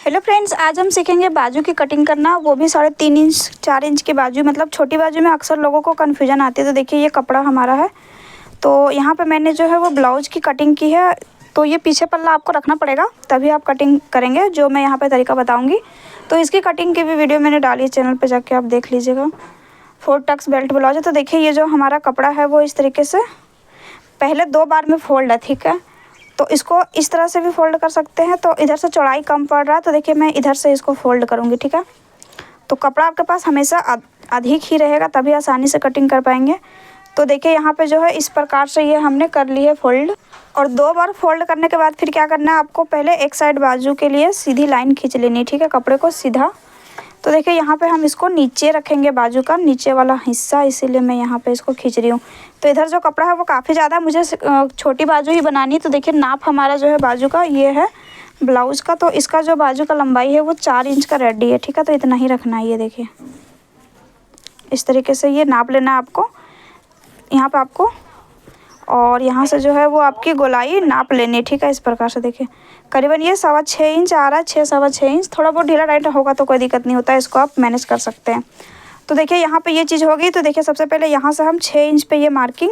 Hello friends, आज हम सीखेंगे बाजू की कटिंग करना, वो भी 3.5 इंच 4 इंच की बाजू। मतलब छोटी बाजू में अक्सर लोगों को कन्फ्यूजन आती है। तो देखिए ये कपड़ा हमारा है, तो यहाँ पे मैंने जो है वो ब्लाउज़ की कटिंग की है। तो ये पीछे पल्ला आपको रखना पड़ेगा, तभी आप कटिंग करेंगे, जो मैं यहाँ पे तरीका बताऊँगी। तो इसकी कटिंग की भी वीडियो मैंने डाली है, चैनल पर जाके आप देख लीजिएगा। 4 टक्स बेल्ट ब्लाउज है। तो देखिए ये जो हमारा कपड़ा है वो इस तरीके से पहले 2 बार में फोल्ड है, ठीक है। तो इसको इस तरह से भी फोल्ड कर सकते हैं। तो इधर से चौड़ाई कम पड़ रहा है, तो देखिए मैं इधर से इसको फोल्ड करूँगी, ठीक है। तो कपड़ा आपके पास हमेशा अधिक ही रहेगा, तभी आसानी से कटिंग कर पाएंगे। तो देखिए यहाँ पे जो है इस प्रकार से ये हमने कर ली है फोल्ड। और 2 बार फोल्ड करने के बाद फिर क्या करना है आपको, पहले एक साइड बाजू के लिए सीधी लाइन खींच लेनी है, ठीक है, कपड़े को सीधा। तो देखिए यहाँ पे हम इसको नीचे रखेंगे, बाजू का नीचे वाला हिस्सा, इसीलिए मैं यहाँ पे इसको खींच रही हूँ। तो इधर जो कपड़ा है वो काफ़ी ज़्यादा, मुझे छोटी बाजू ही बनानी है। तो देखिए नाप हमारा जो है बाजू का ये है ब्लाउज़ का। तो इसका जो बाजू का लंबाई है वो 4 इंच का रेडी है, ठीक है। तो इतना ही रखना है। ये देखिए इस तरीके से ये नाप लेना है आपको यहाँ पर आपको। और यहाँ से जो है वो आपकी गोलाई नाप लेनी, ठीक है। इस प्रकार से देखिए करीबन ये 6.25 इंच आ रहा है, 6-6.25 इंच। थोड़ा बहुत ढीला टाइट होगा तो कोई दिक्कत नहीं होता है, इसको आप मैनेज कर सकते हैं। तो देखिए यहाँ पे ये चीज़ होगी। तो देखिए सबसे पहले यहाँ से हम 6 इंच पे ये मार्किंग,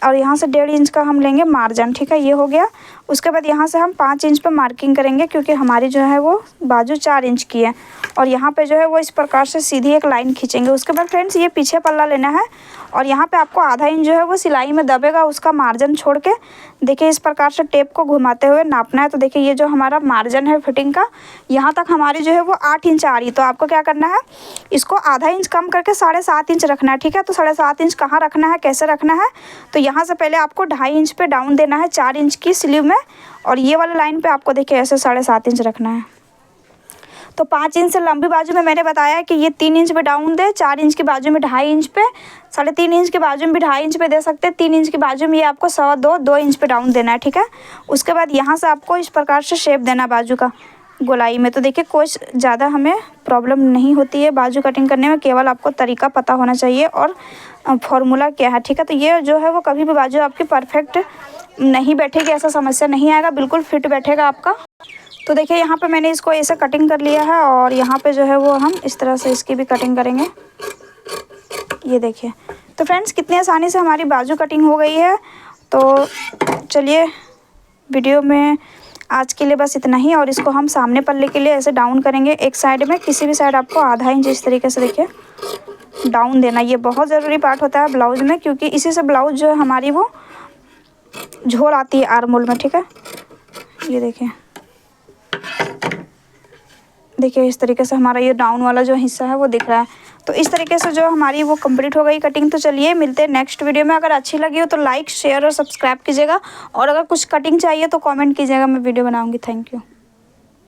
और यहाँ से 1.5 इंच का हम लेंगे मार्जिन, ठीक है। ये हो गया। उसके बाद यहाँ से हम 5 इंच पे मार्किंग करेंगे, क्योंकि हमारी जो है वो बाजू 4 इंच की है। और यहाँ पे जो है वो इस प्रकार से सीधी एक लाइन खींचेंगे। उसके बाद फ्रेंड्स ये पीछे पल्ला लेना है, और यहाँ पे आपको आधा इंच जो है वो सिलाई में दबेगा, उसका मार्जिन छोड़ के देखिए इस प्रकार से टेप को घुमाते हुए नापना है। तो देखिए ये जो हमारा मार्जिन है फिटिंग का, यहाँ तक हमारी जो है वो 8 इंच आ रही है। तो आपको क्या करना है, इसको आधा इंच कम करके 7.5 इंच रखना है, ठीक है। तो 7.5 इंच कहाँ रखना है, कैसे रखना है, तो यहाँ से पहले आपको 2.5 इंच पे डाउन देना है 4 इंच की स्लीव में, और ये वाले लाइन पे आपको देखिए ऐसे 7.5 इंच रखना है। तो 5 इंच से लंबी बाजू में मैंने बताया कि ये 3 इंच पे डाउन दे, 4 इंच की बाजू में 2.5 इंच पे, 3.5 इंच की बाजू में भी 2.5 इंच पे दे सकते हैं, 3 इंच की बाजू में ये आपको 2.25-2 इंच पे डाउन देना है, ठीक है। उसके बाद यहाँ से आपको इस प्रकार से शेप देना बाजू का गोलाई में। तो देखिए कोई ज़्यादा हमें प्रॉब्लम नहीं होती है बाजू कटिंग करने में, केवल आपको तरीका पता होना चाहिए और फॉर्मूला क्या है, ठीक है। तो ये जो है वो कभी भी बाजू आपकी परफेक्ट नहीं बैठेगी, ऐसा समस्या नहीं आएगा, बिल्कुल फिट बैठेगा आपका। तो देखिए यहाँ पे मैंने इसको ऐसे कटिंग कर लिया है, और यहाँ पे जो है वो हम इस तरह से इसकी भी कटिंग करेंगे। ये देखिए तो फ्रेंड्स कितनी आसानी से हमारी बाजू कटिंग हो गई है। तो चलिए वीडियो में आज के लिए बस इतना ही। और इसको हम सामने पल्ले के लिए ऐसे डाउन करेंगे, एक साइड में, किसी भी साइड आपको आधा इंच इस तरीके से देखिए डाउन देना। ये बहुत ज़रूरी पार्ट होता है ब्लाउज में, क्योंकि इसी से ब्लाउज जो है हमारी वो झोल आती है आर्म होल में, ठीक है। ये देखिए इस तरीके से हमारा ये डाउन वाला जो हिस्सा है वो दिख रहा है। तो इस तरीके से जो हमारी वो कंप्लीट हो गई कटिंग। तो चलिए मिलते हैं नेक्स्ट वीडियो में। अगर अच्छी लगी हो तो लाइक शेयर और सब्सक्राइब कीजिएगा, और अगर कुछ कटिंग चाहिए तो कमेंट कीजिएगा, मैं वीडियो बनाऊंगी। Thank you.